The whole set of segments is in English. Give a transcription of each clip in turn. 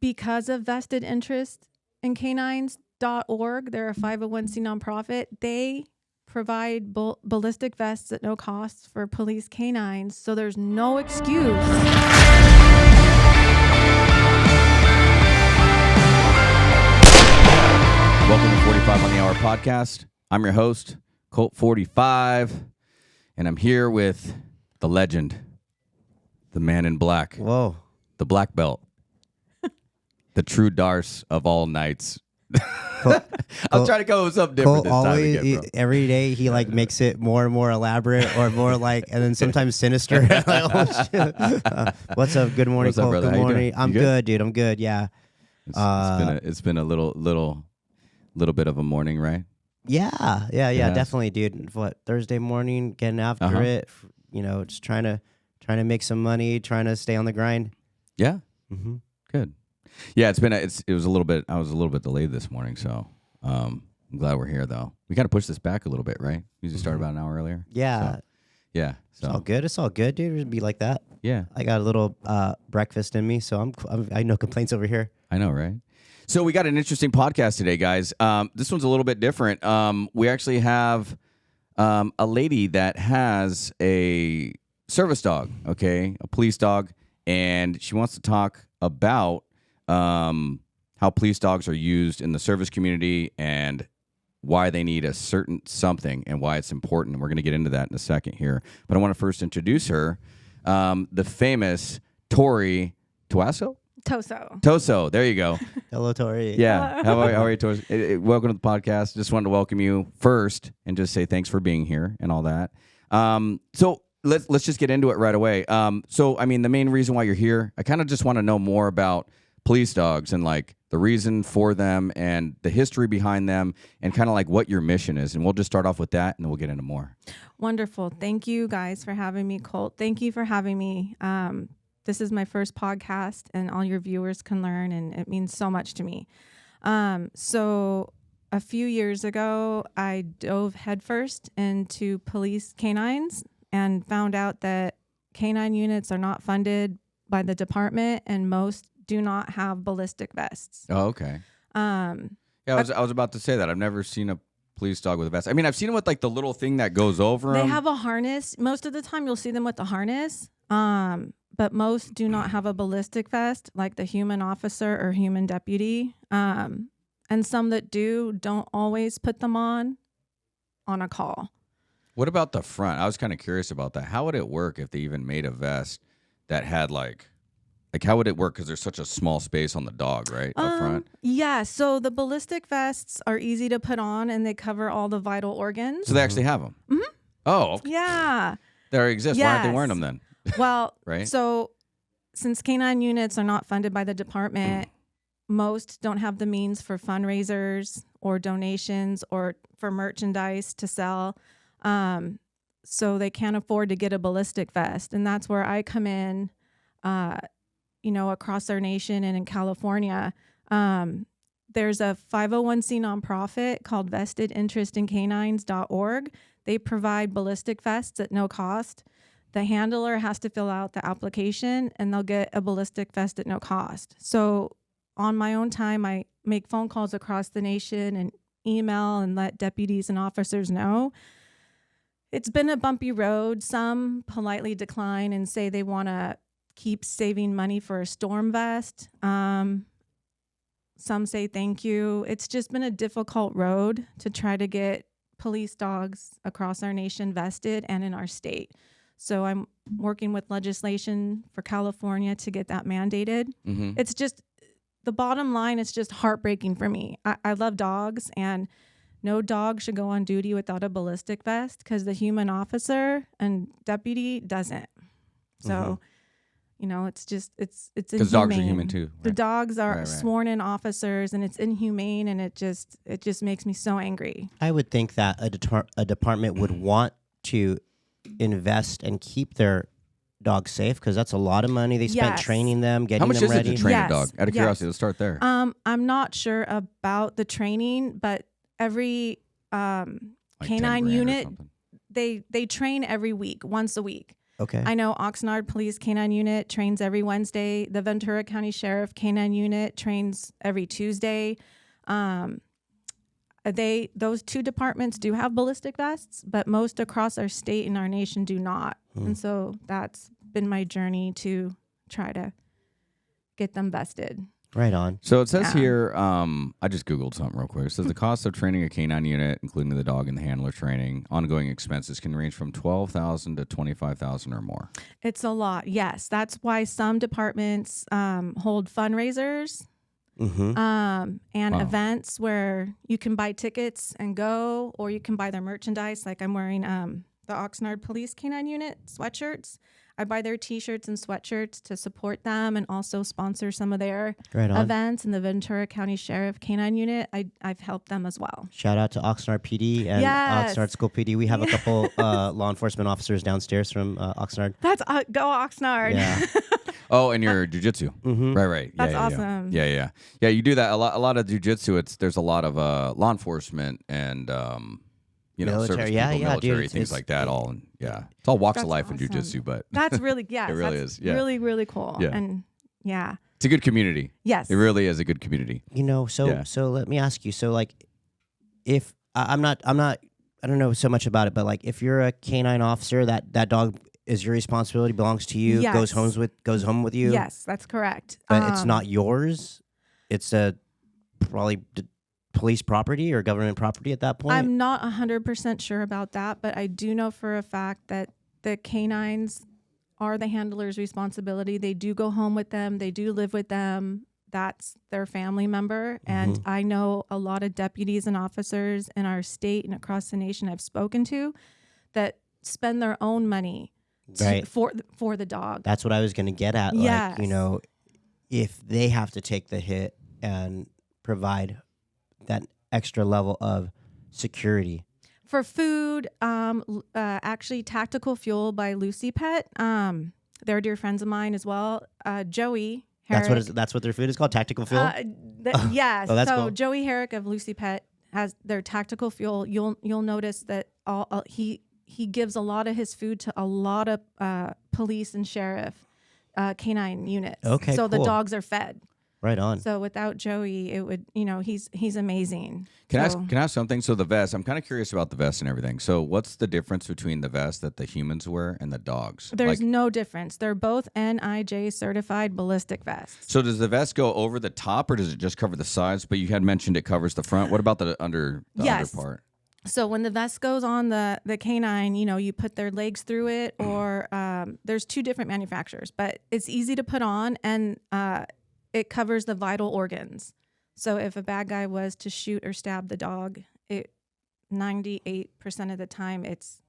because of vested interest in canines.org, they're a 501c nonprofit. They provide ballistic vests at no cost for police canines, so there's no excuse. Welcome to 45 on the Hour podcast. I'm your host, Colt 45, and I'm here with the legend, the man in black. Whoa. The black belt. The true Darce of all nights. I'm trying to come up with something different this time again, bro. Every day he like makes it more and more elaborate or more like, and then sometimes sinister. Like, oh, shit. What's up? Good morning, What's up, Colt. brother? Good How you morning. doing? I'm good, dude. I'm good. Yeah. It's been a little bit of a morning, right? Yeah. Definitely, dude. What, Thursday morning, getting after it. You know, just trying to make some money, trying to stay on the grind. Yeah. Mm-hmm. Good. Yeah, it was a little bit. I was a little bit delayed this morning, so I'm glad we're here. Though we got to push this back a little bit, right? We usually start about an hour earlier. Yeah. So, yeah. So It's all good, dude. It'd be like that. Yeah. I got a little breakfast in me, so I no complaints over here. I know, right? So we got an interesting podcast today, guys. This one's a little bit different. We actually have a lady that has a service dog, okay, a police dog, and she wants to talk about how police dogs are used in the service community and why they need a certain something and why it's important. And we're going to get into that in a second here. But I want to first introduce her, the famous Tori Toaso. Toaso, there you go. Hello, Tori. Yeah, how are you, Tori? Welcome to the podcast. Just wanted to welcome you first and just say thanks for being here and all that. So let's just get into it right away. So I mean, the main reason why you're here, I kind of just want to know more about police dogs and like the reason for them and the history behind them and kind of like what your mission is. And we'll just start off with that and then we'll get into more. Wonderful. Thank you guys for having me, Colt. Thank you for having me. This is my first podcast and all your viewers can learn, and it means so much to me. So a few years ago, I dove headfirst into police canines and found out that canine units are not funded by the department and most do not have ballistic vests. Oh, okay. Yeah, I was about to say that. I've never seen a police dog with a vest. I mean, I've seen them with like the little thing that goes over them. They have a harness. Most of the time you'll see them with the harness. But most do not have a ballistic vest, like the human officer or human deputy. And some that don't always put them on a call. What about the front? I was kind of curious about that. How would it work if they even made a vest that had like how would it work? Because there's such a small space on the dog, right? Up front. Yeah. So the ballistic vests are easy to put on and they cover all the vital organs. So they actually have them? Mm-hmm. Oh. Okay. Yeah. They already exist. Yes. Why aren't they wearing them then? Well, right. So since canine units are not funded by the department, most don't have the means for fundraisers or donations or for merchandise to sell. So they can't afford to get a ballistic vest. And that's where I come in, across our nation and in California. There's a 501c nonprofit called vestedinterestincanines.org. They provide ballistic vests at no cost. The handler has to fill out the application and they'll get a ballistic vest at no cost. So on my own time, I make phone calls across the nation and email and let deputies and officers know. It's been a bumpy road. Some politely decline and say they want to keep saving money for a storm vest. Some say thank you. It's just been a difficult road to try to get police dogs across our nation vested and in our state. So I'm working with legislation for California to get that mandated. Mm-hmm. It's just, the bottom line, it's just heartbreaking for me. I love dogs, and no dog should go on duty without a ballistic vest because the human officer and deputy doesn't. So, it's just, it's inhumane. Because dogs are human too. Right? The dogs are sworn in officers, and it's inhumane, and it just makes me so angry. I would think that a department would want to invest and keep their dog safe because that's a lot of money they spent training them, getting them ready. How much is it to train a dog? Out of curiosity, let's start there. I'm not sure about the training, but every canine unit, they train every week, once a week. Okay. I know Oxnard Police Canine Unit trains every Wednesday. The Ventura County Sheriff Canine Unit trains every Tuesday. Those two departments do have ballistic vests, but most across our state and our nation do not. And so that's been my journey to try to get them vested. Right on. So it says here, I just Googled something real quick. It says the cost of training a canine unit, including the dog and the handler training, ongoing expenses can range from $12,000 to $25,000 or more. It's a lot, yes. That's why some departments hold fundraisers and events where you can buy tickets and go, or you can buy their merchandise. Like I'm wearing the Oxnard Police Canine Unit sweatshirts. I buy their T-shirts and sweatshirts to support them and also sponsor some of their events. And the Ventura County Sheriff Canine Unit, I've helped them as well. Shout out to Oxnard PD and Oxnard School PD. We have a couple law enforcement officers downstairs from Oxnard. That's go Oxnard. Yeah. Oh, and your jiu-jitsu. Right. That's awesome. Yeah. You do that. A lot of jiu-jitsu, there's a lot of law enforcement and military, service people, military, dude, things like that. It's all walks of life in jiu-jitsu, but that's really it really is. Yeah. Really, really cool. Yeah. And it's a good community. Yes, it really is a good community. So let me ask you. So like, if I don't know so much about it, but like if you're a canine officer, that dog is your responsibility, belongs to you, yes. goes home with you. Yes, that's correct. But it's not yours. It's probably police property or government property at that point? I'm not 100% sure about that, but I do know for a fact that the canines are the handler's responsibility. They do go home with them. They do live with them. That's their family member. And I know a lot of deputies and officers in our state and across the nation I've spoken to that spend their own money for the dog. That's what I was going to get at. Yes. Like, if they have to take the hit and provide that extra level of security. For food, actually Tactical Fuel by Lucy Pet. They're dear friends of mine as well. Joey Herrick. That's what their food is called, Tactical Fuel? Yes. Oh, that's so cool. Joey Herrick of Lucy Pet has their Tactical Fuel. You'll notice that he gives a lot of his food to a lot of police and sheriff canine units. Okay, so cool. the dogs are fed. Right on. So without Joey, it would, he's amazing. Can I ask something? So the vest, I'm kind of curious about the vest and everything. So what's the difference between the vest that the humans wear and the dogs? There's no difference. They're both NIJ certified ballistic vests. So does the vest go over the top or does it just cover the sides? But you had mentioned it covers the front. What about the under part? So when the vest goes on the canine, you put their legs through it, or there's two different manufacturers, but it's easy to put on, and it covers the vital organs. So if a bad guy was to shoot or stab the dog, 98% of the time it's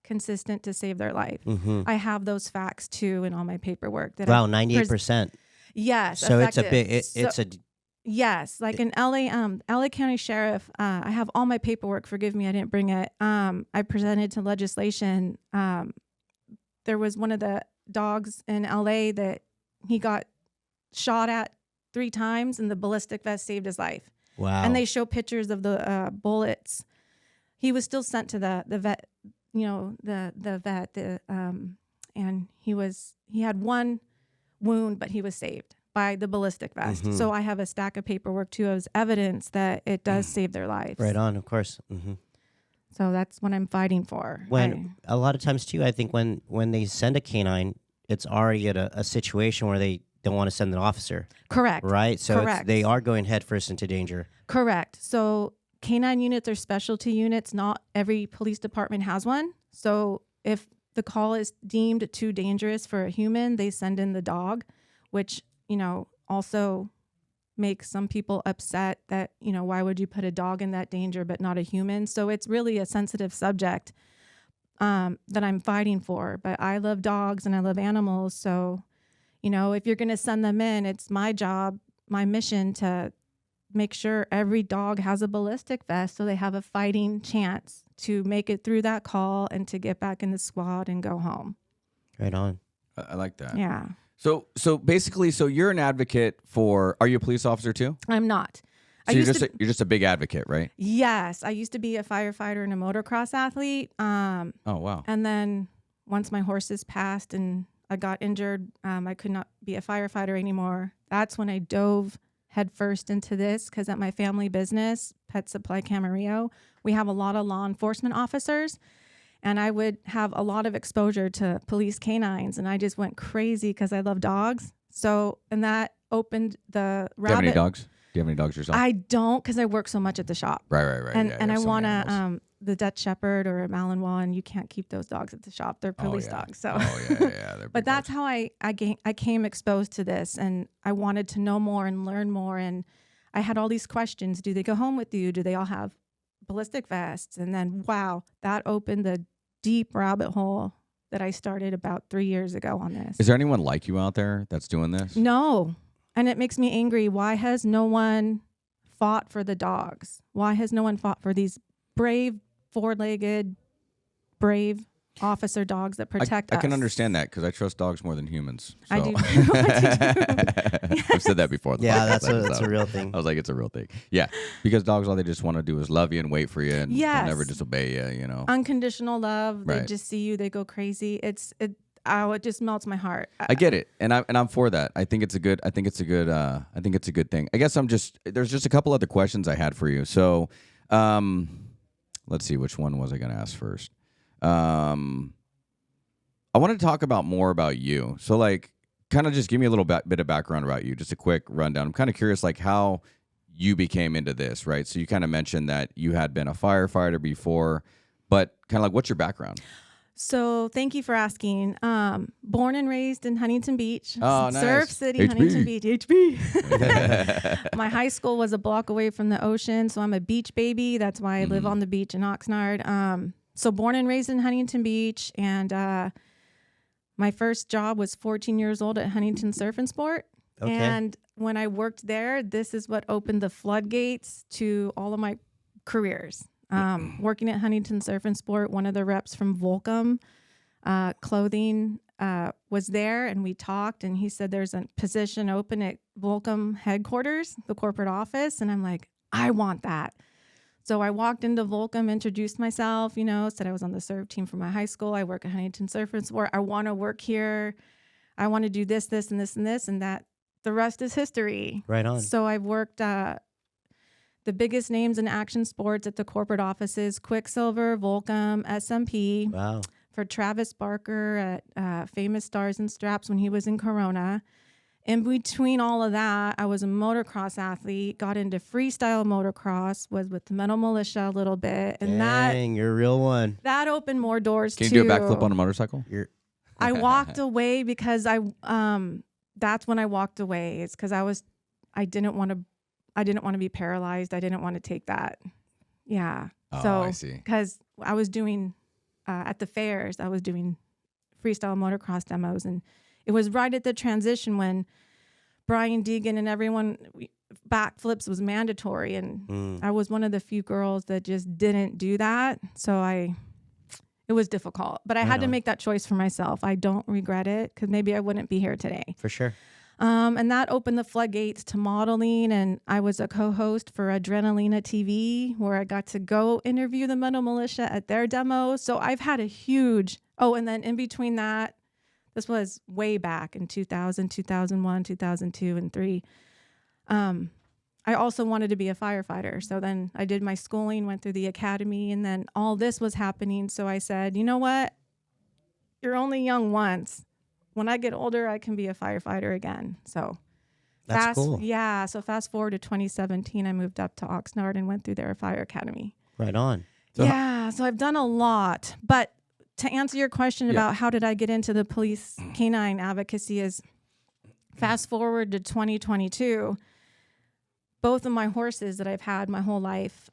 consistent to save their life. I have those facts too in all my paperwork. 98%. Yes. So effective. it's a bit. Yes, like in LA County Sheriff, I have all my paperwork. Forgive me, I didn't bring it. I presented to legislation. There was one of the dogs in LA that he got shot at 3 times, and the ballistic vest saved his life. Wow! And they show pictures of the bullets. He was still sent to the vet, the vet, and he had one wound, but he was saved by the ballistic vest. So I have a stack of paperwork too as evidence that it does save their lives. Right on, of course. So that's what I'm fighting for. A lot of times too, I think when they send a canine, it's already at a situation where they don't want to send an officer. Correct. Right? So Correct. They are going headfirst into danger. Correct. So canine units are specialty units. Not every police department has one. So if the call is deemed too dangerous for a human, they send in the dog, which also makes some people upset that, why would you put a dog in that danger but not a human? So it's really a sensitive subject that I'm fighting for. But I love dogs and I love animals. So, if you're going to send them in, it's my job, my mission to make sure every dog has a ballistic vest so they have a fighting chance to make it through that call and to get back in the squad and go home. Right on. I like that. Yeah. So basically, you're an advocate for. Are you a police officer too? I'm not. So you're just a big advocate, right? Yes, I used to be a firefighter and a motocross athlete. Oh wow. And then once my horses passed and I got injured, I could not be a firefighter anymore. That's when I dove headfirst into this, because at my family business, Pet Supply Camarillo, we have a lot of law enforcement officers, and I would have a lot of exposure to police canines, and I just went crazy because I love dogs. So, and that opened the rabbit. Do you have any dogs? Do you have any dogs yourself? I don't, because I work so much at the shop. Right. And I want the Dutch Shepherd or a Malinois, and you can't keep those dogs at the shop. They're police dogs. So, but that's how I came exposed to this, and I wanted to know more and learn more. And I had all these questions: do they go home with you? Do they all have ballistic vests? And then, wow, that opened the deep rabbit hole that I started about 3 years ago on this. Is there anyone like you out there that's doing this? No. And it makes me angry. Why has no one fought for the dogs? Why has no one fought for these brave, four-legged, brave officer dogs that protect us? I can understand that, because I trust dogs more than humans. So. I do. I've said that before. Yeah, that's a real thing. I was like, it's a real thing. Yeah, because dogs, all they just want to do is love you and wait for you, and Yes. they'll never disobey you. You know, Unconditional love. They Right. just see you. They go crazy. It just melts my heart. I get it, and I'm for that. I think it's a good thing. I guess there's just a couple other questions I had for you. So, let's see, which one was I going to ask first? I want to talk more about you. So, like, kind of just give me a little bit of background about you, just a quick rundown. I'm kind of curious, like, how you became into this, right? So you kind of mentioned that you had been a firefighter before, but kind of like, what's your background? So thank you for asking. Born and raised in Huntington Beach, Oh, nice. Surf City, HB. Huntington Beach, HB. My high school was a block away from the ocean, so I'm a beach baby. That's why I live on the beach in Oxnard. So born and raised in Huntington Beach, and my first job was 14 years old at Huntington Surf and Sport. Okay. And when I worked there, this is what opened the floodgates to all of my careers. Working at Huntington Surf and Sport, one of the reps from Volcom Clothing was there, and we talked, and he said there's a position open at Volcom headquarters, the corporate office, and I'm like, I want that. So I walked into Volcom, introduced myself, said I was on the surf team for my high school. I work at Huntington Surf and Sport. I want to work here. I want to do this, this, and this, and this, and that. The rest is history. Right on. So I've worked the biggest names in action sports at the corporate offices: Quicksilver, Volcom, SMP. Wow. For Travis Barker at Famous Stars and Straps when he was in Corona. In between all of that, I was a motocross athlete, got into freestyle motocross, was with the Metal Militia a little bit. And Dang, you're a real one. that opened more doors Can too. you do a backflip on a motorcycle? I walked away because that's when I walked away. It's because I didn't want to be paralyzed. I didn't want to take that. Yeah. Oh, so, I see. Because I was doing, at the fairs, I was doing freestyle motocross demos. And it was right at the transition when Brian Deegan and everyone, backflips was mandatory. And I was one of the few girls that just didn't do that. So it was difficult. But I had to make that choice for myself. I don't regret it, because maybe I wouldn't be here today. For sure. And that opened the floodgates to modeling, and I was a co-host for Adrenalina TV, where I got to go interview the Metal Militia at their demos. So I've had a huge, and then in between that, this was way back in 2000, 2001, 2002, and 2003. I also wanted to be a firefighter. So then I did my schooling, went through the academy, and then all this was happening. So I said, you know what? You're only young once. When I get older, I can be a firefighter again. So That's cool. Yeah. So fast forward to 2017, I moved up to Oxnard and went through their fire academy. Right on. So So I've done a lot. But to answer your question about how did I get into the police canine advocacy is fast forward to 2022. Both of my horses that I've had my whole life,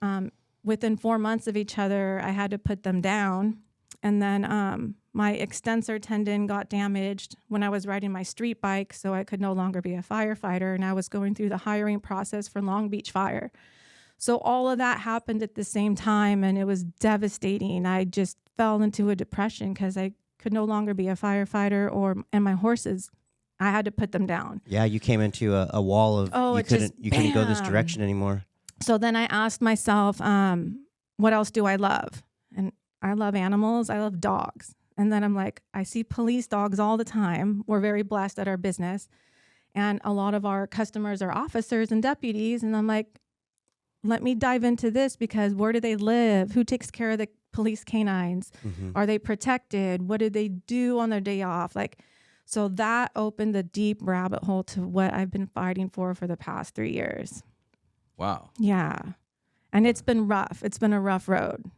within 4 months of each other, I had to put them down. And then my extensor tendon got damaged when I was riding my street bike, so I could no longer be a firefighter, and I was going through the hiring process for Long Beach Fire. So all of that happened at the same time, and it was devastating. I just fell into a depression because I could no longer be a firefighter, and my horses, I had to put them down. Yeah, you came into a wall of you couldn't go this direction anymore. So then I asked myself, what else do I love? And I love animals. I love dogs. And then I'm like, I see police dogs all the time. We're very blessed at our business. And a lot of our customers are officers and deputies. And I'm like, let me dive into this, because where do they live? Who takes care of the police canines? Are they protected? What do they do on their day off? Like, so that opened a deep rabbit hole to what I've been fighting for the past 3 years. Wow. Yeah. And it's been rough. It's been a rough road.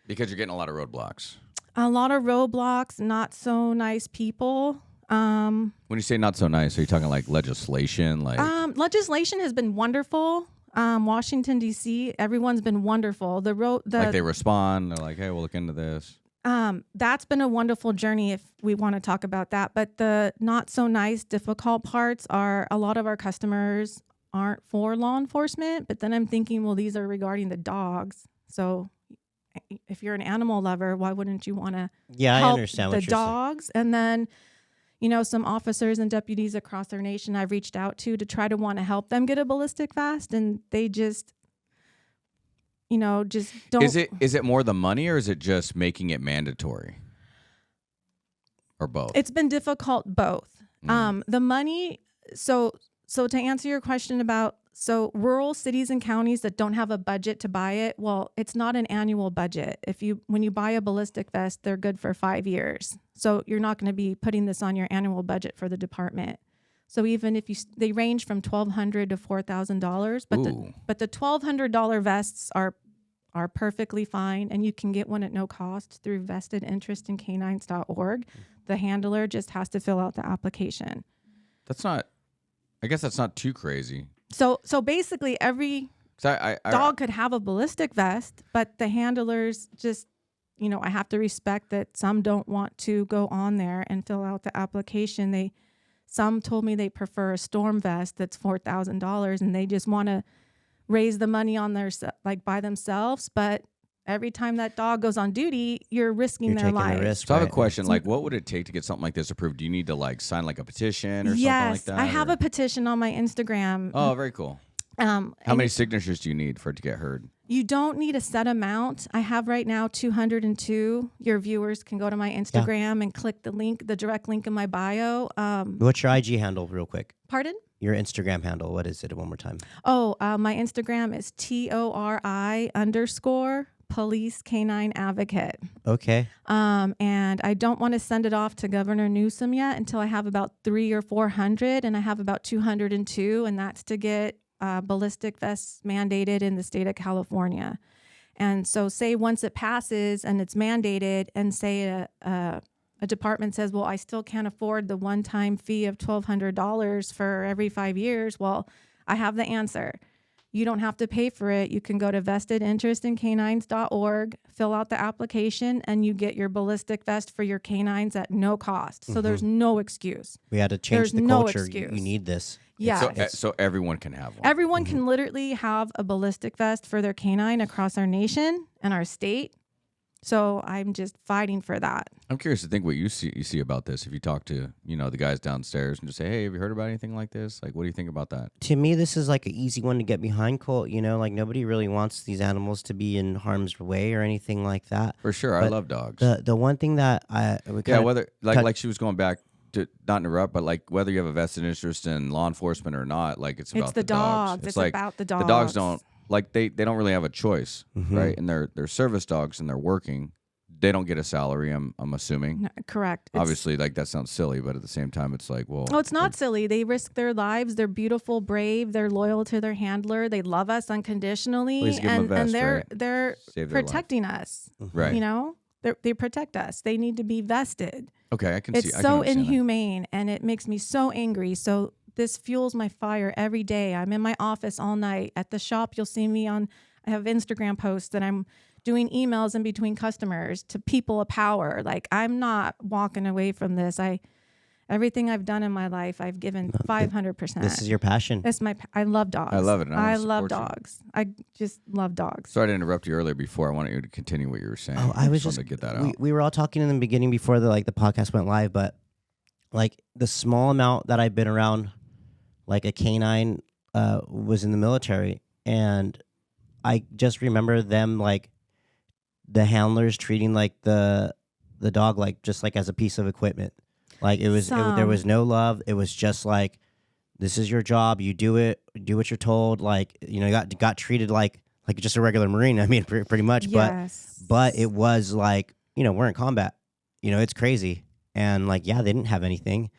Because you're getting a lot of roadblocks. A lot of roadblocks, not so nice people. When you say not so nice, are you talking like legislation? Like Legislation has been wonderful. Washington, D.C., everyone's been wonderful. Like they respond. They're like, hey, we'll look into this. That's been a wonderful journey if we want to talk about that. But the not so nice, difficult parts are a lot of our customers aren't for law enforcement. But then I'm thinking, well, these are regarding the dogs. So if you're an animal lover, why wouldn't you want to help I understand what the you're dogs? And then, some officers and deputies across our nation I've reached out to try to want to help them get a ballistic vest, and they just, just don't. Is it more the money, or is it just making it mandatory? Or both? It's been difficult, both. The money, so to answer your question about, rural cities and counties that don't have a budget to buy it, well, it's not an annual budget. When you buy a ballistic vest, they're good for 5 years. So you're not going to be putting this on your annual budget for the department. So even if they range from $1,200 to $4,000, but the $1,200 vests are perfectly fine, and you can get one at no cost through vestedinterestincanines.org. The handler just has to fill out the application. I guess that's not too crazy. So basically every dog could have a ballistic vest, but the handlers just, I have to respect that some don't want to go on there and fill out the application. Some told me they prefer a storm vest that's $4,000, and they just want to raise the money on by themselves. But every time that dog goes on duty, you're risking their life. Risk, so I have a question. Like, what would it take to get something like this approved? Do you need to sign a petition or something like that? Yes, I have a petition on my Instagram. Oh, very cool. How many signatures do you need for it to get heard? You don't need a set amount. I have right now 202. Your viewers can go to my Instagram and click the direct link in my bio. What's your IG handle, real quick? Pardon? Your Instagram handle. What is it? One more time. Oh, my Instagram is TORI_police canine advocate. Okay. And I don't want to send it off to Governor Newsom yet until I have about 300 or 400, and I have about 202, and that's to get ballistic vests mandated in the state of California. And so say once it passes and it's mandated, and say a department says, well, I still can't afford the one-time fee of $1,200 for every 5 years. Well, I have the answer. You don't have to pay for it. You can go to vestedinterestincanines.org, fill out the application, and you get your ballistic vest for your canines at no cost. So there's no excuse. We had to change the no culture. excuse. You need this. Yeah. So everyone can have one. Everyone can literally have a ballistic vest for their canine across our nation and our state. So I'm just fighting for that. I'm curious to think what you see about this. If you talk to, the guys downstairs and just say, hey, have you heard about anything like this? Like, what do you think about that? To me, this is like an easy one to get behind, Colt. Nobody really wants these animals to be in harm's way or anything like that. For sure. But I love dogs. The one thing that whether like she was going back to not interrupt, but whether you have a vested interest in law enforcement or not, it's about the dogs. It's about the dogs. The dogs don't they don't really have a choice, right? And they're service dogs and they're working. They don't get a salary, I'm assuming. No, correct. Obviously, that sounds silly, but at the same time, it's like, well... Oh, it's not silly. They risk their lives. They're beautiful, brave. They're loyal to their handler. They love us unconditionally. Please give them a vest, they're Save their protecting us. Right. They protect us. They need to be vested. Okay, I can see. It's so inhumane, and it makes me so angry. So this fuels my fire every day. I'm in my office all night. At the shop, you'll see me I have Instagram posts that I'm doing emails in between customers to people of power. I'm not walking away from this. Everything I've done in my life, I've given 500%. This is your passion. I love dogs. I love it. I love dogs. I just love dogs. Sorry to interrupt you earlier before. I wanted you to continue what you were saying. Oh, I was just wanted to get that out. We were all talking in the beginning before the podcast went live, but the small amount that I've been around, a canine, was in the military, and I just remember them the handlers treating the the dog like just like as a piece of equipment. Like there was no love. It was just like, this is your job. You do it. Do what you're told. Like, you know, got treated like just a regular Marine. I mean, pretty much. Yes. But it was like, you know, we're in combat. You know, it's crazy. And like, yeah, they didn't have anything.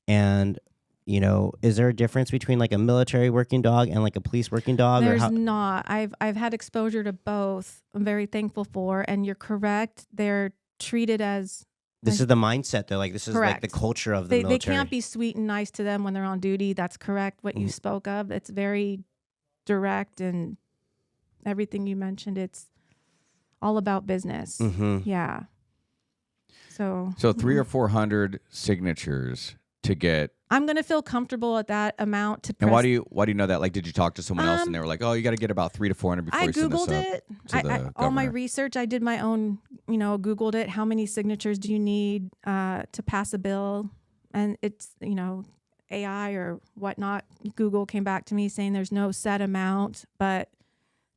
And you know, is there a difference between like a military working dog and like a police working dog? There's not. I've had exposure to both. I'm very thankful for. And you're correct. They're treated as. This is the mindset though. Like this is correct. like the culture of the military. They can't be sweet and nice to them when they're on duty. That's correct. What you spoke of. It's very direct, and everything you mentioned. It's all about business. Yeah. So 300 or 400 signatures to get. I'm going to feel comfortable at that amount to. And why do you know that? Like, did you talk to someone else and they were like, "Oh, you got to get about 300 to 400 before you send this up I Googled it. All my research, I did my own. You know, Googled it. How many signatures do you need to pass a bill? And it's, you know, AI or whatnot. Google came back to me saying there's no set amount, but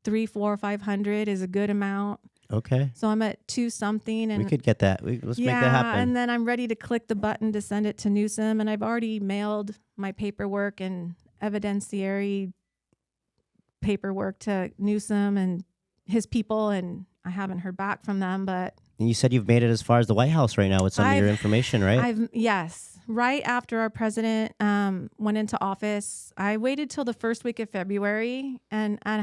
300, 400, 500 is a good amount. Okay. So I'm at 2 something, and we could get that. Let's make that happen. And then I'm ready to click the button to send it to Newsom, and I've already mailed my paperwork and evidentiary paperwork to Newsom and his people, and I haven't heard back from them. But and you said you've made it as far as the White House right now with some of your information, right? Yes. Right after our president went into office, I waited till the first week of February, and I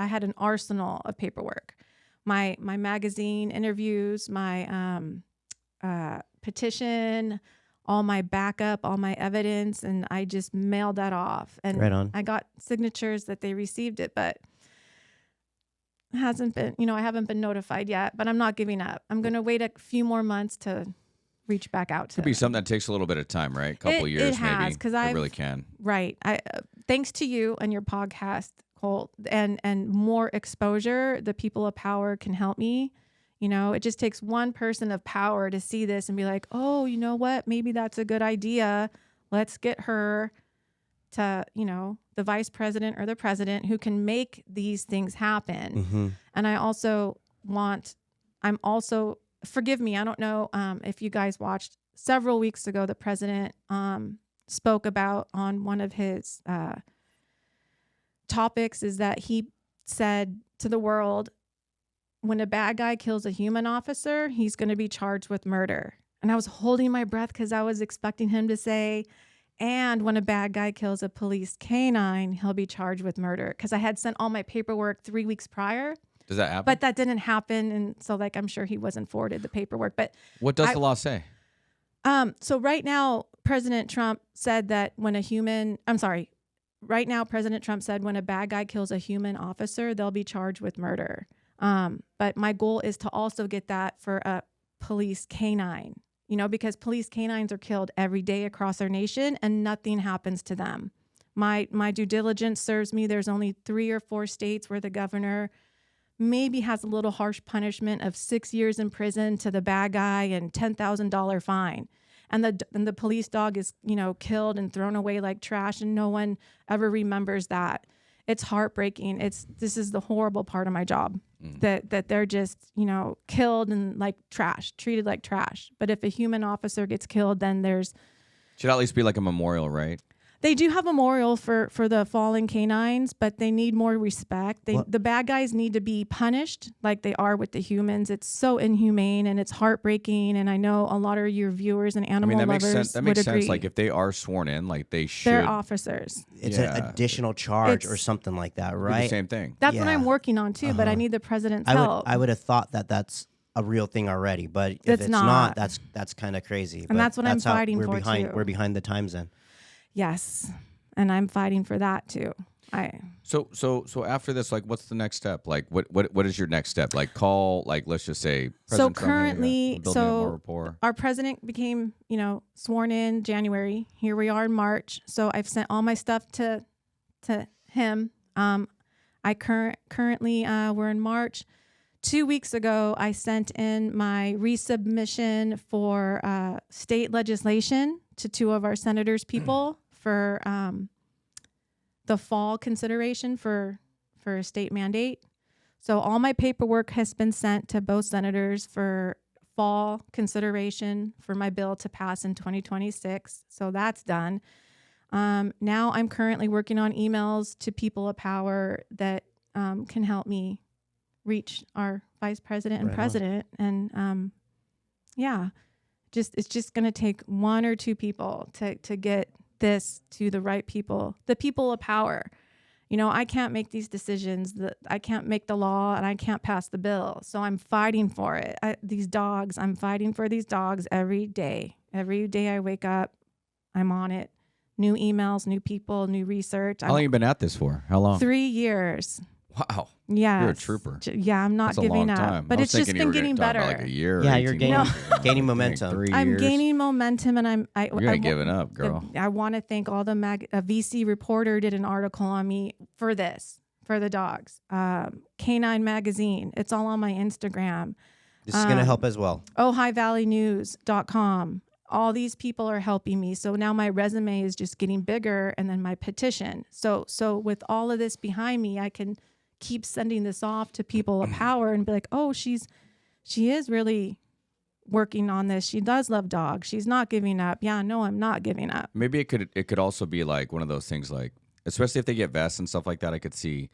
had an arsenal of paperwork. My magazine interviews, my petition, all my backup, all my evidence, and I just mailed that off. And right on. I got signatures that they received it, but it hasn't been, you know, I haven't been notified yet, but I'm not giving up. I'm going to wait a few more months to reach back out to Could be something that takes a little bit of time, right? A couple of years, it has, maybe. Because I really can. Right. Thanks to you and your podcast, Colt, and more exposure, the people of power can help me. You know, it just takes one person of power to see this and be like, oh, you know what? Maybe that's a good idea. Let's get her to, you know, the vice president or the president who can make these things happen. And I'm also, forgive me, I don't know if you guys watched several weeks ago, the president spoke about on one of his topics is that he said to the world, when a bad guy kills a human officer, he's going to be charged with murder. And I was holding my breath because I was expecting him to say, and when a bad guy kills a police canine, he'll be charged with murder. Because I had sent all my paperwork 3 weeks prior. Does that happen? But that didn't happen. And so, like, I'm sure he wasn't forwarded the paperwork. But what does the law say? So right now, President Trump said that right now, President Trump said when a bad guy kills a human officer, they'll be charged with murder. But my goal is to also get that for a police canine, you know, because police canines are killed every day across our nation and nothing happens to them. My due diligence serves me. There's only 3 or 4 states where the governor maybe has a little harsh punishment of 6 years in prison to the bad guy and $10,000 fine. And the police dog is, you know, killed and thrown away like trash, and no one ever remembers that. It's heartbreaking. This is the horrible part of my job, that they're just, you know, killed and like trash, treated like trash. But if a human officer gets killed, then should at least be like a memorial, right? They do have a memorial for the fallen canines, but they need more respect. The bad guys need to be punished like they are with the humans. It's so inhumane and it's heartbreaking. And I know a lot of your viewers and animal lovers that makes would agree. sense. Like if they are sworn in, like they should. They're officers. It's an additional charge or something like that, right? The same thing. That's what I'm working on too, but I need the president's help. I would have thought that that's a real thing already, but if it's not, that's kind of crazy. And that's what I'm fighting for too. We're behind the times then. Yes, and I'm fighting for that too. So after this, like, what's the next step? Like, what is your next step? Like, call, like, let's just say, President so currently, Trump, our president became, you know, sworn in January. Here we are in March. So I've sent all my stuff to him. Currently we're in March. 2 weeks ago, I sent in my resubmission for state legislation to 2 of our senators' people for the fall consideration for a state mandate. So all my paperwork has been sent to both senators for fall consideration for my bill to pass in 2026. So that's done. Now I'm currently working on emails to people of power that can help me reach our vice president and president. And it's just going to take one or two people to get this to the right people, the people of power. I can't make these decisions. I can't make the law, and I can't pass the bill. So I'm fighting for it. I'm fighting for these dogs every day. Every day I wake up, I'm on it. New emails, new people, new research. How long have you been at this for? How long? 3 years. Wow. Yeah. You're a trooper. Yeah, I'm not That's a giving long up. time. But I was it's just thinking you been were getting talking better. about like a year. Yeah, you're 18 months. gaining momentum. 3 I'm years. gaining momentum, and You're not giving up, girl. I want to thank all the a VC reporter did an article on me for the dogs. Canine Magazine. It's all on my Instagram. This is going to help as well. OhighValleyNews.com. All these people are helping me. So now my resume is just getting bigger, and then my petition. So with all of this behind me, I can keep sending this off to people of power and be like, oh, she is really working on this. She does love dogs. She's not giving up. Yeah, no, I'm not giving up. Maybe it could also be like one of those things, like especially if they get vests and stuff like that. I could see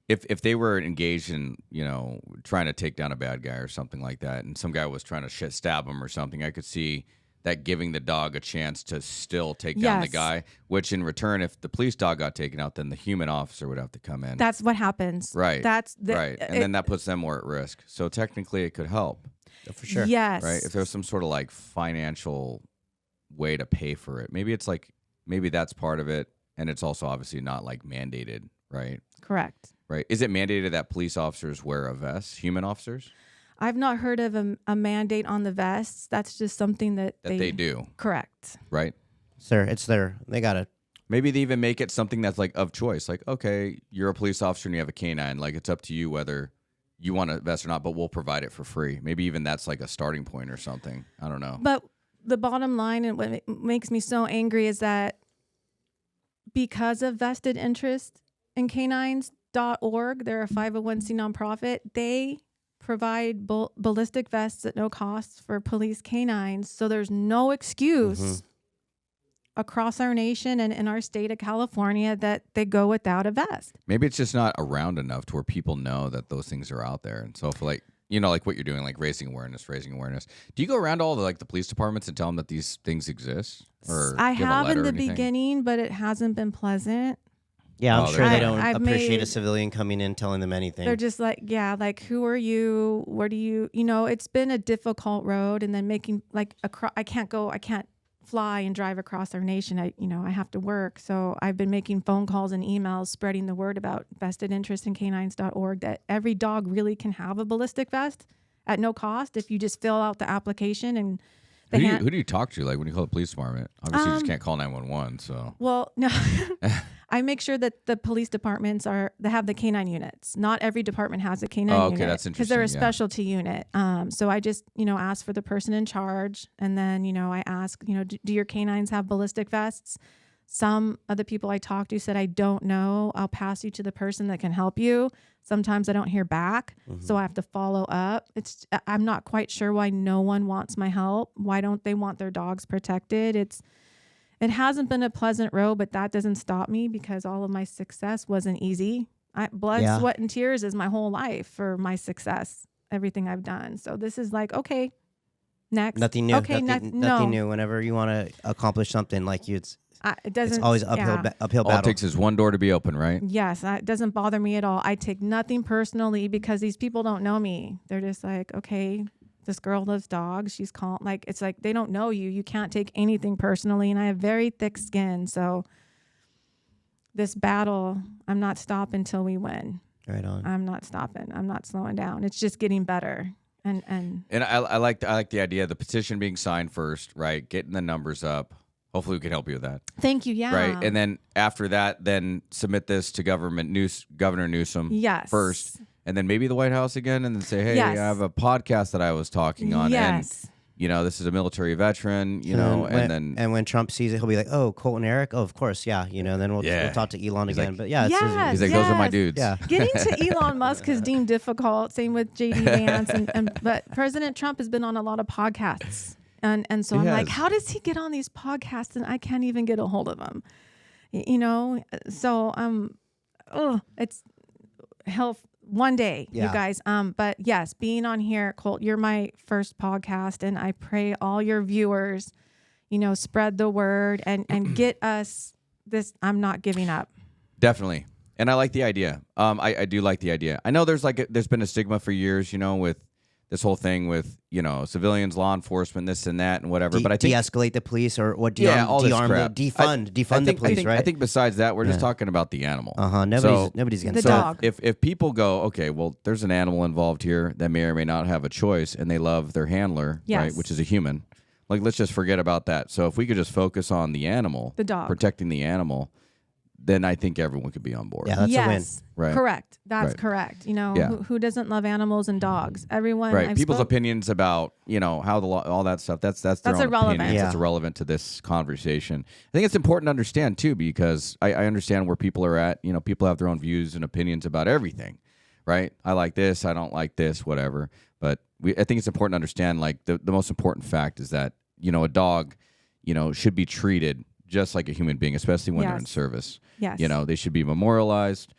if they were engaged in trying to take down a bad guy or something like that, and some guy was trying to stab him or something. I could see that giving the dog a chance to still take down the guy, which in return, if the police dog got taken out, then the human officer would have to come in. That's what happens. Right. Right. And then that puts them more at risk. So technically it could help. For sure. Yes. Right. If there's some sort of like financial way to pay for it, maybe that's part of it. And it's also obviously not like mandated, right? Correct. Right. Is it mandated that police officers wear a vest, human officers? I've not heard of a mandate on the vests. That's just something that they do. Correct. Right. Sir, it's there. They got it. Maybe they even make it something that's like of choice. Like, okay, you're a police officer and you have a canine. Like, it's up to you whether you want a vest or not, but we'll provide it for free. Maybe even that's like a starting point or something. I don't know. But the bottom line, and what makes me so angry, is that because of vested interest in canines.org, they're a 501c nonprofit, they provide ballistic vests at no cost for police canines. So there's no excuse across our nation and in our state of California that they go without a vest. Maybe it's just not around enough to where people know that those things are out there. And so if like, like what you're doing, like raising awareness. Do you go around to all the police departments and tell them that these things exist? Or I give a have letter in the or anything? beginning, but it hasn't been pleasant. Yeah, I'm sure they don't I've appreciate made- a civilian coming in telling them anything. They're just like, yeah, like, who are you? Where do you, it's been a difficult road. And then making like, I can't fly and drive across our nation. I have to work. So I've been making phone calls and emails, spreading the word about vested interest in canines.org, that every dog really can have a ballistic vest at no cost if you just fill out the application. And who do you talk to, like when you call the police department? Obviously, you just can't call 911. So well, no. I make sure that the police departments they have the canine units. Not every department has a canine unit. Okay, that's interesting. Because they're a yeah. specialty unit. So I just, ask for the person in charge. And then, I ask, do your canines have ballistic vests? Some of the people I talked to said, I don't know. I'll pass you to the person that can help you. Sometimes I don't hear back. So I have to follow up. I'm not quite sure why no one wants my help. Why don't they want their dogs protected? It hasn't been a pleasant road, but that doesn't stop me because all of my success wasn't easy. Blood, sweat, and tears is my whole life for my success, everything I've done. So this is like, okay, next. Nothing new. Okay, nothing new. Whenever you want to accomplish something, like it's always uphill All battle. it takes is one door to be open, right? Yes, it doesn't bother me at all. I take nothing personally because these people don't know me. They're just like, okay, this girl loves dogs. She's calm. Like, it's like they don't know you. You can't take anything personally. And I have very thick skin. So this battle, I'm not stopping till we win. Right on. I'm not stopping. I'm not slowing down. It's just getting better. And I like the idea of the petition being signed first, right? Getting the numbers up. Hopefully we can help you with that. thank you. Yeah. Right. And then after that, then submit this to Governor Newsom Yes. first. And then maybe the White House again, and then say, hey, Yes. I have a podcast that I was talking on. Yes. And this is a military veteran, and when Trump sees it, he'll be like, "Oh, Colt and Erik. Oh, of course, yeah." And then we'll talk to Elon again. Like, but yeah, yes, he's like, those are my dudes. Yeah. Getting to Elon Musk is deemed difficult. Same with JD Vance, but President Trump has been on a lot of podcasts, and so I'm like, how does he get on these podcasts and I can't even get a hold of him? So it's health. One day, you guys. But yes, being on here, Colt, you're my first podcast, and I pray all your viewers, spread the word and get us this. I'm not giving up. Definitely, and I like the idea. I do like the idea. I know there's been a stigma for years, with this whole thing with civilians, law enforcement, this and that, and whatever. But I think de-escalate the police or what? All this crap. Defund the police, right? I think besides that, we're just talking about the animal. Nobody's gonna the dog. If people go, okay, well, there's an animal involved here that may or may not have a choice, and they love their handler, right, which is a human. Like, let's just forget about that. So if we could just focus on the animal, the dog, protecting the animal, then I think everyone could be on board. Yeah, that's a win. Right. Correct. That's correct. Who doesn't love animals and dogs? Everyone. Right. People's opinions about, how the law, all that stuff, that's their own irrelevant. opinions. It's irrelevant to this conversation. I think it's important to understand, too, because I understand where people are at. People have their own views and opinions about everything, right? I like this. I don't like this, whatever. But I think it's important to understand, like, the most important fact is that, a dog, should be treated just like a human being, especially when they're in service. Yes. They should be memorialized,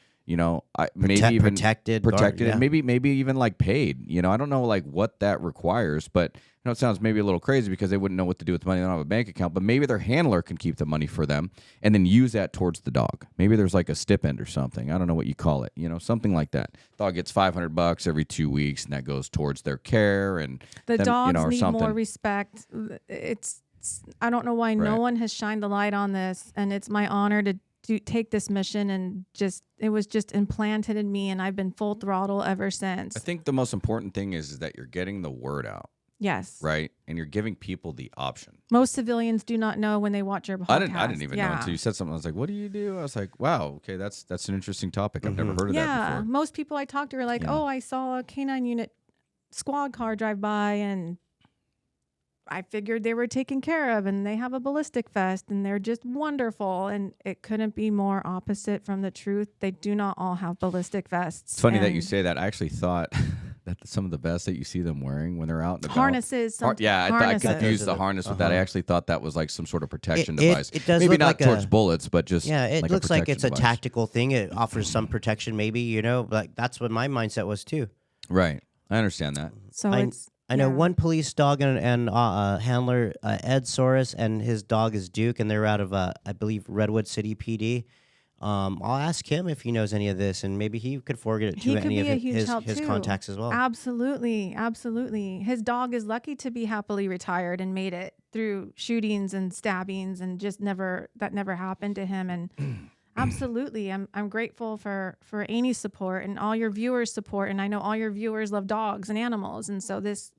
maybe even protected, and maybe even like paid. I don't know like what that requires, but it sounds maybe a little crazy because they wouldn't know what to do with the money. They don't have a bank account, but maybe their handler can keep the money for them and then use that towards the dog. Maybe there's like a stipend or something. I don't know what you call it. Something like that. Dog gets $500 every 2 weeks, and that goes towards their care and the then, dogs or need something. more respect. I don't know why no one has shined the light on this, and it's my honor to take this mission, and it was just implanted in me, and I've been full throttle ever since. I think the most important thing is that you're getting the word out. Yes. Right? And you're giving people the option. Most civilians do not know when they watch your podcast. I didn't even know until you said something. I was like, what do you do? I was like, wow, okay, that's an interesting topic. I've never heard of that before. Most people I talked to are like, oh, I saw a canine unit squad car drive by, and I figured they were taken care of, and they have a ballistic vest, and they're just wonderful. And it couldn't be more opposite from the truth. They do not all have ballistic vests. It's funny that you say that. I actually thought that some of the vests that you see them wearing when they're out and about. Harnesses. I confused the harness with that. I actually thought that was like some sort of protection device. It does maybe look not like towards bullets, but just it like looks like it's device. A tactical thing. It offers some protection, maybe, Like that's what my mindset was too. Right. I understand that. So I know one police dog and handler, Ed Soros, and his dog is Duke, and they're out of, I believe, Redwood City PD. I'll ask him if he knows any of this, and maybe he could forward it to any of his contacts as well. Absolutely, absolutely. His dog is lucky to be happily retired and made it through shootings and stabbings, and that never happened to him. And absolutely, I'm grateful for Amy's support and all your viewers' support, and I know all your viewers love dogs and animals, and so this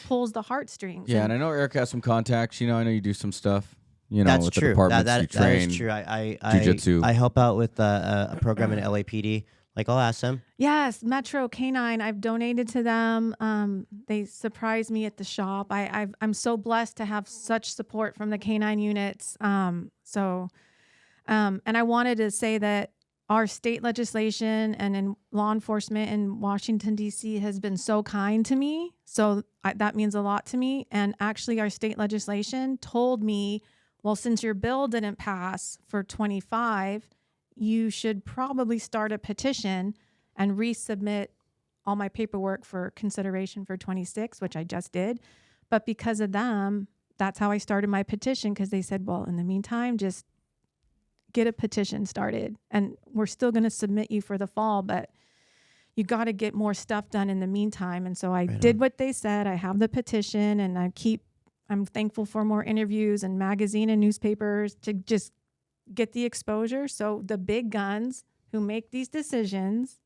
pulls the heartstrings. Yeah, and I know Erik has some contacts. I know you do some stuff. That's with true. the departments that you train. That is true. Jiu-jitsu. I help out with a program in LAPD. Like, I'll ask them. Yes, Metro Canine. I've donated to them. They surprised me at the shop. I'm so blessed to have such support from the canine units. And I wanted to say that our state legislation and in law enforcement in Washington, D.C. has been so kind to me. So that means a lot to me. And actually, our state legislation told me, well, since your bill didn't pass for 25, you should probably start a petition and resubmit all my paperwork for consideration for 26, which I just did. But because of them, that's how I started my petition, because they said, well, in the meantime, just get a petition started, and we're still going to submit you for the fall, but you got to get more stuff done in the meantime. And so I did what they said. I have the petition, and I'm thankful for more interviews and magazine and newspapers to just get the exposure. So the big guns who make these decisions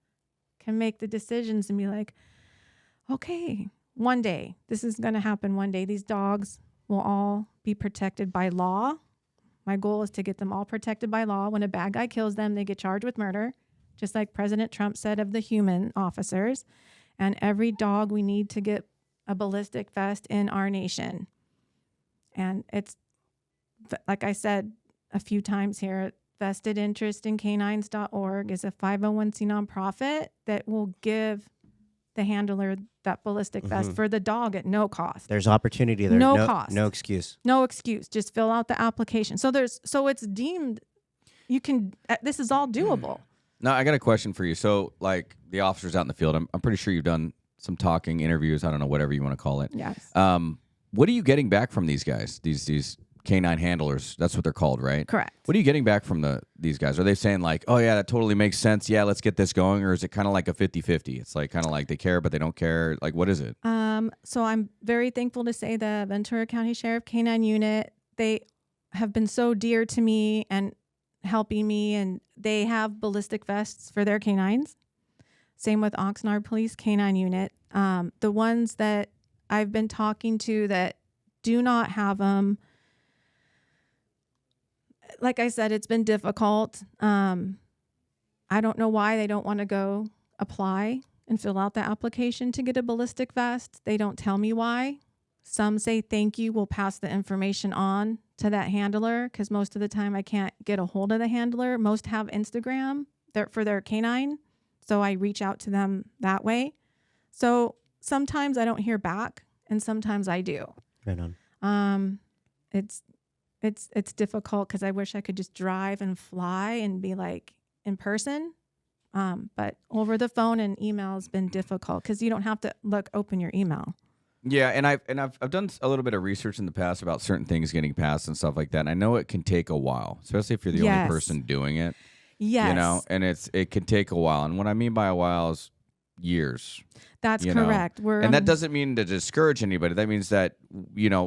can make the decisions and be like, okay, one day, this is going to happen one day. These dogs will all be protected by law. My goal is to get them all protected by law. When a bad guy kills them, they get charged with murder, just like President Trump said of the human officers. And every dog we need to get a ballistic vest in our nation. And it's, like I said a few times here, vestedinterestincanines.org is a 501c nonprofit that will give the handler that ballistic vest for the dog at no cost. There's opportunity there. No cost. No excuse. No excuse. Just fill out the application. So it's deemed, you can, this is all doable. Now, I got a question for you. So, like, the officers out in the field, I'm pretty sure you've done some talking, interviews, I don't know, whatever you want to call it. Yes. What are you getting back from these guys, these canine handlers? That's what they're called, right? Correct. What are you getting back from these guys? Are they saying, like, oh, yeah, that totally makes sense. Yeah, let's get this going. Or is it kind of like a 50-50? It's like kind of like they care, but they don't care. Like, what is it? So I'm very thankful to say the Ventura County Sheriff Canine Unit, they have been so dear to me and helping me, and they have ballistic vests for their canines. Same with Oxnard Police Canine Unit. The ones that I've been talking to that do not have them, like I said, it's been difficult. I don't know why they don't want to go apply and fill out the application to get a ballistic vest. They don't tell me why. Some say thank you, we'll pass the information on to that handler, because most of the time I can't get a hold of the handler. Most have Instagram for their canine, so I reach out to them that way. So sometimes I don't hear back, and sometimes I do. Right on. It's difficult because I wish I could just drive and fly and be like in person. But over the phone and email has been difficult because you don't have to open your email. Yeah, and I've done a little bit of research in the past about certain things getting passed and stuff like that. And I know it can take a while, especially if you're the only person doing it. Yes. You know, and it can take a while. And what I mean by a while is years. That's correct. And that doesn't mean to discourage anybody. That means that,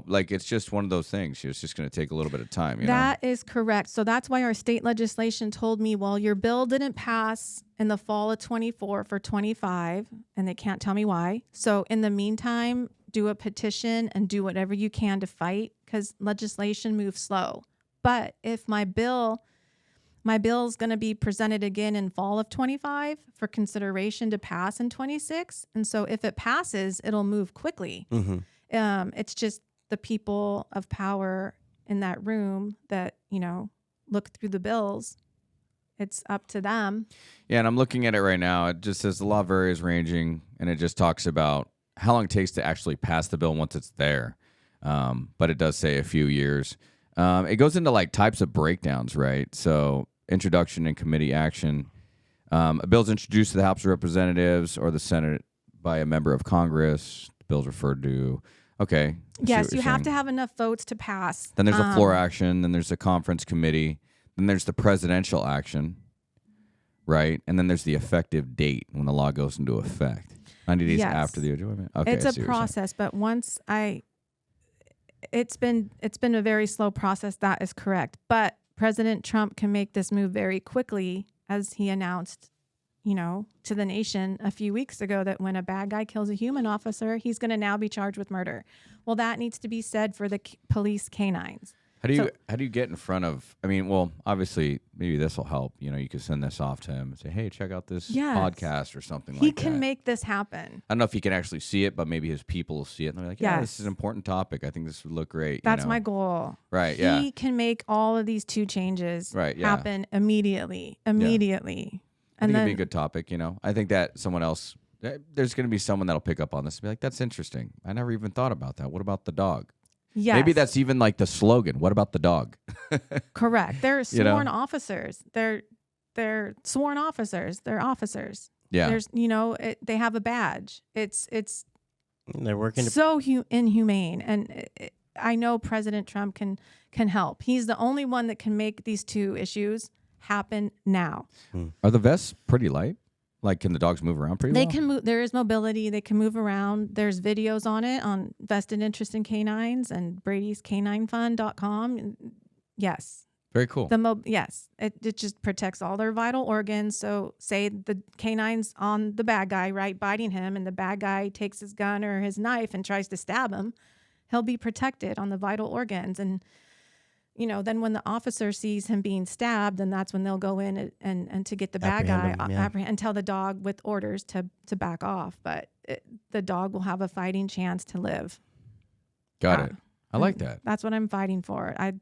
like, it's just one of those things. It's just going to take a little bit of time. That is correct. So that's why our state legislation told me, well, your bill didn't pass in the fall of 24 for 25, and they can't tell me why. So in the meantime, do a petition and do whatever you can to fight, because legislation moves slow. But if my bill is going to be presented again in fall of 25 for consideration to pass in 26. And so if it passes, it'll move quickly. It's just the people of power in that room that, look through the bills. It's up to them. Yeah, and I'm looking at it right now. It just says the law varies ranging, and it just talks about how long it takes to actually pass the bill once it's there. But it does say a few years. It goes into like types of breakdowns, right? So introduction and committee action. A bill's introduced to the House of Representatives or the Senate by a member of Congress. The bill's referred to. Okay. Yes, you have to have enough votes to pass. Then there's a floor action. Then there's a conference committee. Then there's the presidential action, right? And then there's the effective date when the law goes into effect. 90 days after the adjournment. Okay, it's a process, but it's been a very slow process. That is correct. But President Trump can make this move very quickly, as he announced, to the nation a few weeks ago, that when a bad guy kills a human officer, he's going to now be charged with murder. Well, that needs to be said for the police canines. How do you get in front of? I mean, well, obviously, maybe this will help. You could send this off to him and say, "Hey, check out this podcast or something like that." He can make this happen. I don't know if he can actually see it, but maybe his people will see it and they're like, "Yeah, this is an important topic. I think this would look great." That's my goal. Right? Yeah. He can make all of these two changes happen immediately. Yeah. And I think it'd be a good topic. I think that someone else, there's going to be someone that'll pick up on this and be like, "That's interesting. I never even thought about that. What about the dog?" Yes. Maybe that's even like the slogan. What about the dog? Correct. They're sworn officers. They're sworn officers. They're officers. Yeah. There's, they have a badge. It's they're working so inhumane. And I know President Trump can help. He's the only one that can make these two issues happen now. Are the vests pretty light? Like, can the dogs move around pretty well? They can move. There is mobility. They can move around. There's videos on it on Vested Interest in Canines and Brady's CanineFund.com. Yes. Very cool. Yes. It just protects all their vital organs. So say the canine's on the bad guy, right, biting him, and the bad guy takes his gun or his knife and tries to stab him, he'll be protected on the vital organs. And, then when the officer sees him being stabbed, then that's when they'll go in and to get the bad guy and tell the dog with orders to back off. But the dog will have a fighting chance to live. Got it. I like that. That's what I'm fighting for. I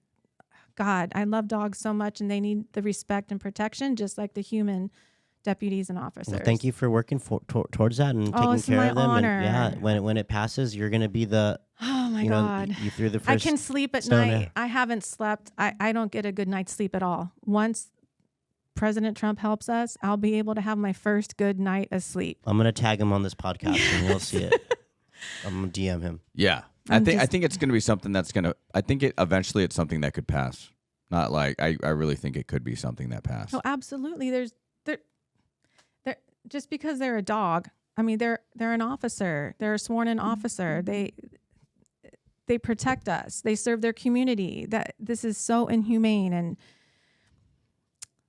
love dogs so much, and they need the respect and protection just like the human deputies and officers. Well, thank you for working towards that and taking care of them. Honor. And when it passes, you're going to be the. Oh my God! You threw the first. I can sleep at night. I haven't slept. I don't get a good night's sleep at all. Once President Trump helps us, I'll be able to have my first good night of sleep. I'm gonna tag him on this podcast and he'll see it. I'm gonna DM him. Yeah, I think it's gonna be something that's gonna. I think eventually it's something that could pass. Not like I really think it could be something that passed. Oh, absolutely. They're just because they're a dog. I mean, they're an officer. They're a sworn-in officer. They protect us. They serve their community. This is so inhumane, and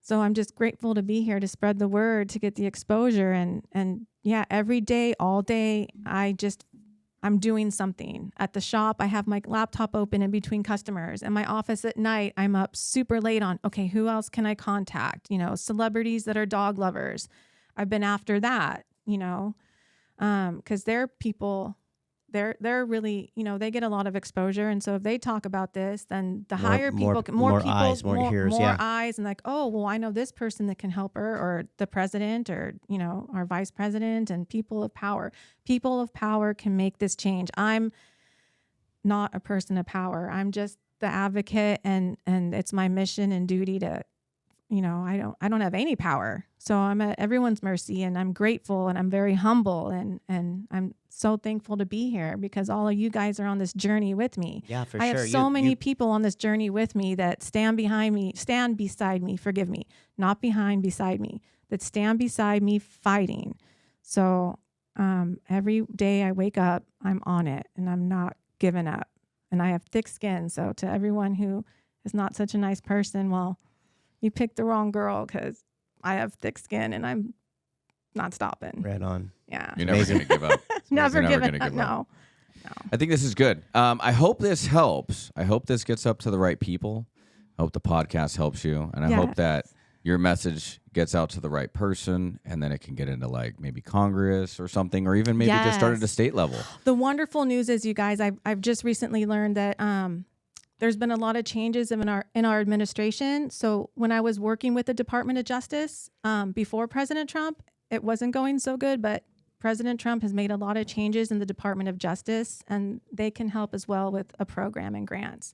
so I'm just grateful to be here to spread the word, to get the exposure, and yeah, every day, all day, I'm doing something. At the shop, I have my laptop open in between customers. In my office at night, I'm up super late on, okay, who else can I contact? Celebrities that are dog lovers. I've been after that, because they're people. They're really, they get a lot of exposure, and so if they talk about this, then the higher people, more people, eyes, more ears, more eyes, and like, oh, well, I know this person that can help her, or the president, or our vice president, and people of power. People of power can make this change. I'm not a person of power. I'm just the advocate, and it's my mission and duty to. I don't have any power. So I'm at everyone's mercy, and I'm grateful, and I'm very humble, and I'm so thankful to be here because all of you guys are on this journey with me. Yeah, for I sure. have so many people on this journey with me that stand beside me, forgive me, not behind, beside me, that stand beside me fighting. So every day I wake up, I'm on it, and I'm not giving up, and I have thick skin. So to everyone who is not such a nice person, well, you picked the wrong girl because I have thick skin and I'm not stopping. Right on. Yeah. You're never going to give up. Never giving gonna up. give No. I think this is good. I hope this helps. I hope this gets up to the right people. I hope the podcast helps you. And I hope that your message gets out to the right person, and then it can get into like maybe Congress or something, or even maybe just start at a state level. The wonderful news is, you guys, I've just recently learned that there's been a lot of changes in our administration. So when I was working with the Department of Justice before President Trump, it wasn't going so good, but President Trump has made a lot of changes in the Department of Justice, and they can help as well with a program and grants.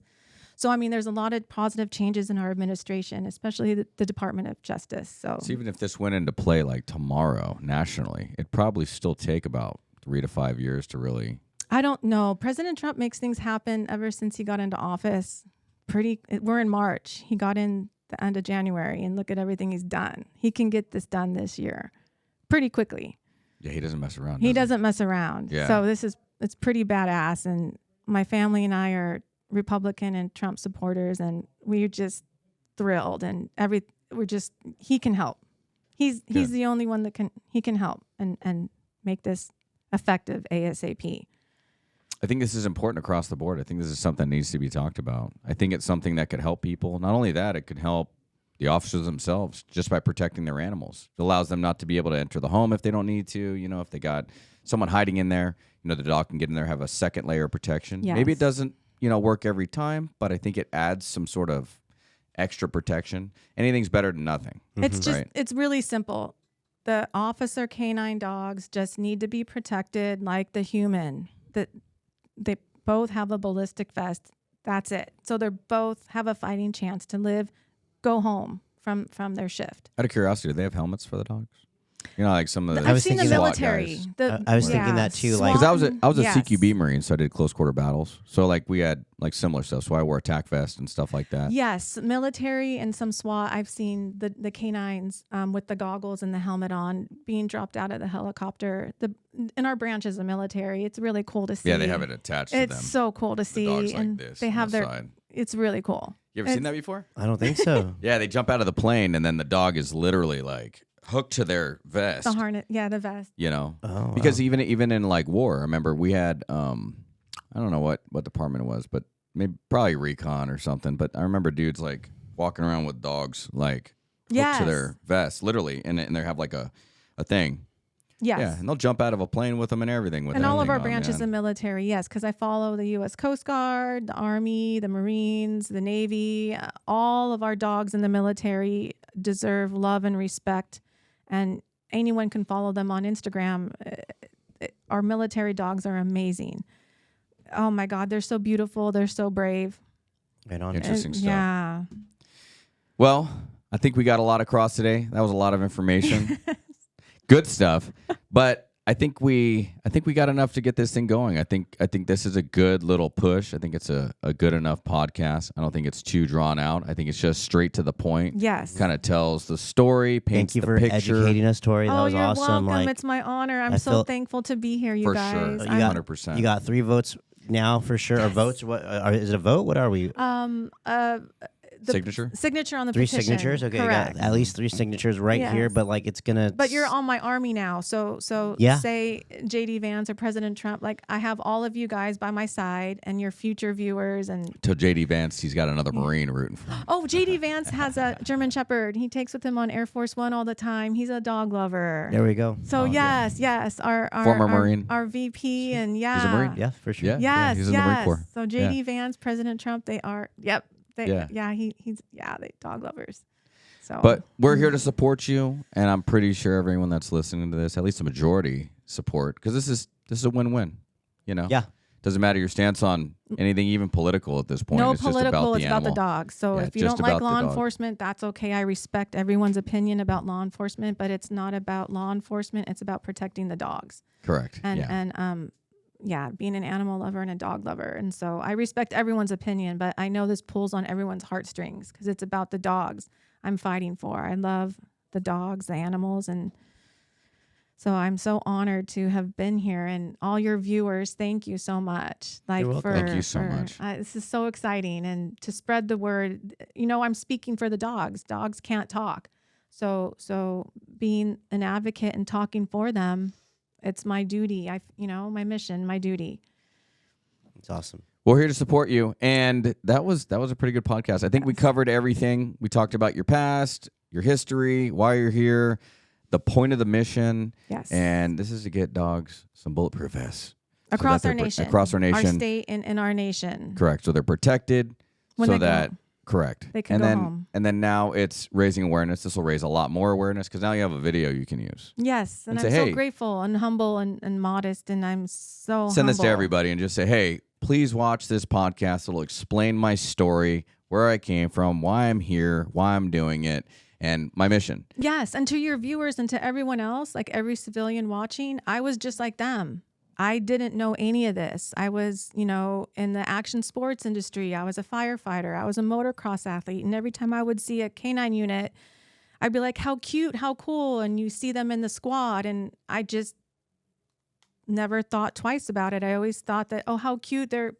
So, I mean, there's a lot of positive changes in our administration, especially the Department of Justice. So even if this went into play like tomorrow nationally, it'd probably still take about 3 to 5 years to really... I don't know. President Trump makes things happen ever since he got into office. We're in March. He got in the end of January, and look at everything he's done. He can get this done this year pretty quickly. Yeah, he doesn't mess around. He doesn't mess around. Yeah. So it's pretty badass. And my family and I are Republican and Trump supporters, and we're just thrilled. And he can help. He's the only one that can help and make this effective ASAP. I think this is important across the board. I think this is something that needs to be talked about. I think it's something that could help people. Not only that, it could help the officers themselves just by protecting their animals. It allows them not to be able to enter the home if they don't need to. If they got someone hiding in there, the dog can get in there, have a second layer of protection. Yes. Maybe it doesn't, work every time, but I think it adds some sort of extra protection. Anything's better than nothing. It's right? It's really simple. The officer canine dogs just need to be protected like the human. That they both have a ballistic vest. That's it. So they both have a fighting chance to live, go home from their shift. Out of curiosity, do they have helmets for the dogs? Like some of the I've seen the SWAT military. guys. I was thinking that too. Because I was a yes. CQB Marine, so I did close quarter battles. So like we had like similar stuff. So I wore attack vest and stuff like that. Yes, military and some SWAT. I've seen the canines with the goggles and the helmet on being dropped out of the helicopter. In our branches of military, it's really cool to see. Yeah, they have it attached to them. It's so cool to see. The dog's like and this they have on the their. side. It's really cool. You ever seen that before? I don't think so. Yeah, they jump out of the plane and then the dog is literally like hooked to their vest. The harness, the vest. Oh, because even in like war, I remember we had I don't know what department it was, but maybe probably recon or something. But I remember dudes like walking around with dogs like hooked to their vest, literally, and they have like a thing. Yes. Yeah, and they'll jump out of a plane with them and everything. With and that all of thing our on, branches man. of military, yes, because I follow the U.S. Coast Guard, the Army, the Marines, the Navy. All of our dogs in the military deserve love and respect, and anyone can follow them on Instagram. Our military dogs are amazing. Oh my God, they're so beautiful. They're so brave. Right on. Interesting stuff. Yeah. Well, I think we got a lot across today. That was a lot of information. Good stuff. But I think we got enough to get this thing going. I think this is a good little push. I think it's a good enough podcast. I don't think it's too drawn out. I think it's just straight to the point. Yes. Kind of tells the story, paints Thank you the for picture. educating us, Tori. That was you're awesome. welcome. It's my honor. I'm so thankful to be here, you For guys. sure. You got 100%. You got 3 votes now for sure. Or votes? What is it? A vote? What are we? The signature on the 3 petition. signatures. Okay, Correct. you got at least 3 signatures right here. Yes. But like it's gonna. But you're on my army now, so Yeah. say JD Vance or President Trump, like I have all of you guys by my side and your future viewers and. To JD Vance, he's got another Marine rooting for him. Oh, JD Vance has a German Shepherd. He takes with him on Air Force One all the time. He's a dog lover. There we go. So yes, our Former Marine. our VP and yeah. He's a Marine. Yeah, for sure. Yeah. Yes, he's in the Marine Corps. So JD Vance, President Trump, they are. Yep. They dog lovers. So, But we're here to support you, and I'm pretty sure everyone that's listening to this, at least a majority, support, because this is a win-win. You know, Yeah. Doesn't matter your stance on anything, even political at this point. no it's political. Just about It's the about the animal. dogs. So Yeah, if you just don't like about law the dog. enforcement, that's okay. I respect everyone's opinion about law enforcement, but it's not about law enforcement. It's about protecting the dogs. Correct. And being an animal lover and a dog lover. And so I respect everyone's opinion, but I know this pulls on everyone's heartstrings because it's about the dogs I'm fighting for. I love the dogs, the animals. And so I'm so honored to have been here. And all your viewers, thank you so much. You're welcome. Thank you so much. This is so exciting. And to spread the word, I'm speaking for the dogs. Dogs can't talk. So being an advocate and talking for them, it's my duty. My mission, my duty. It's awesome. We're here to support you, and that was a pretty good podcast. I think we covered everything. We talked about your past, your history, why you're here, the point of the mission. Yes. And this is to get dogs some bulletproof vests Across our nation. Across our nation. Our state and our nation. Correct. So they're protected. When so they go that home. correct. They can and go then home. and then now it's raising awareness. This will raise a lot more awareness because now you have a video you can use. Yes. And And I'm say, so hey, grateful and humble and modest. And I'm so send this to humble. everybody and just say, hey, please watch this podcast. It'll explain my story, where I came from, why I'm here, why I'm doing it, and my mission. Yes. And to your viewers and to everyone else, like every civilian watching, I was just like them. I didn't know any of this. I was, in the action sports industry. I was a firefighter. I was a motocross athlete. And every time I would see a canine unit, I'd be like, how cute, how cool. And you see them in the squad. And I just never thought twice about it. I always thought that, oh, how cute. They're,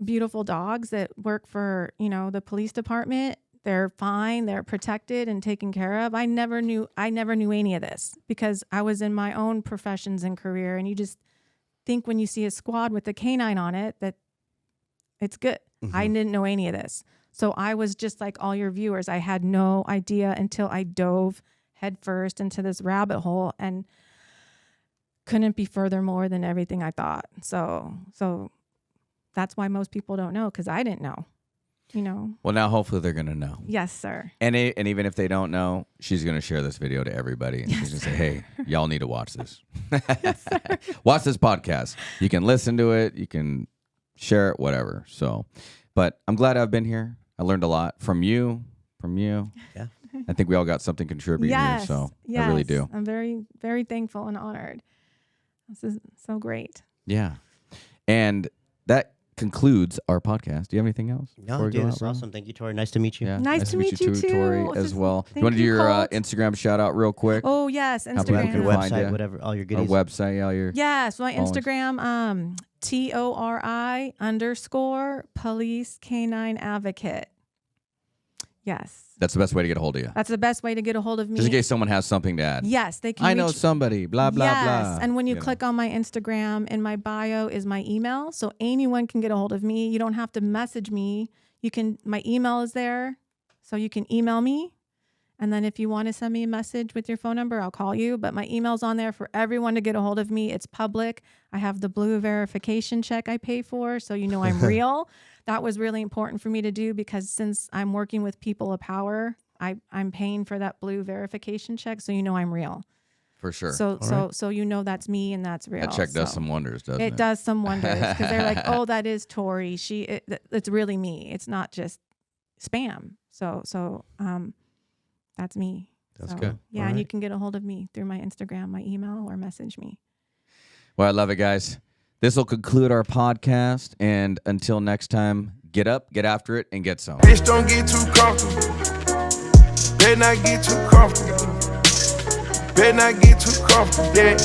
beautiful dogs that work for, the police department. They're fine. They're protected and taken care of. I never knew any of this because I was in my own professions and career. And you just think when you see a squad with a canine on it that it's good. Mm-hmm. I didn't know any of this. So I was just like all your viewers. I had no idea until I dove headfirst into this rabbit hole and couldn't be further more than everything I thought. So that's why most people don't know because I didn't know. Well, now hopefully they're going to know. Yes, sir. And even if they don't know, she's going to share this video to everybody. And she's going to say, hey, y'all need to watch this. Watch this podcast. You can listen to it. You can share it, whatever. So, but I'm glad I've been here. I learned a lot from you. Yeah. I think we all got something contributing here. So I really do. I'm very, very thankful and honored. This is so great. Yeah. And that concludes our podcast. Do you have anything else? No, before we dude, go that's out, bro? awesome. Thank you, Tori. Nice to meet you. Yeah. Nice to meet you too, Tori, This as is- well. thank You want to do you, your Colt. Instagram shout out real quick? Oh yes, How people Your can Instagram. find website, ya. whatever, all your Our goodies. website, all your Yes, my Always. Instagram, Tori_police canine advocate. Yes. That's the best way to get a hold of you. That's the best way to get a hold of me. Just in case someone has something to add. Yes, they can I know reach- somebody, blah, blah, yes. blah. And when you click on my Instagram, in my bio is my email. So anyone can get a hold of me. You don't have to message me. My email is there. So you can email me. And then if you want to send me a message with your phone number, I'll call you. But my email's on there for everyone to get a hold of me. It's public. I have the blue verification check I pay for, so you know I'm real. That was really important for me to do because since I'm working with people of power, I'm paying for that blue verification check, so you know I'm real. For sure. So you know that's me and that's real. That check does So some wonders, doesn't it? It does some wonders because they're like, oh, that is Tori. It's really me. It's not just spam. So that's me. That's So, good. Yeah, and you can get a hold of me through my Instagram, my email, or message me. Well, I love it, guys. This will conclude our podcast. And until next time, get up, get after it, and get some. Bitch, don't get too comfortable. Better not get too comfortable. Better not get too comfortable. Yeah.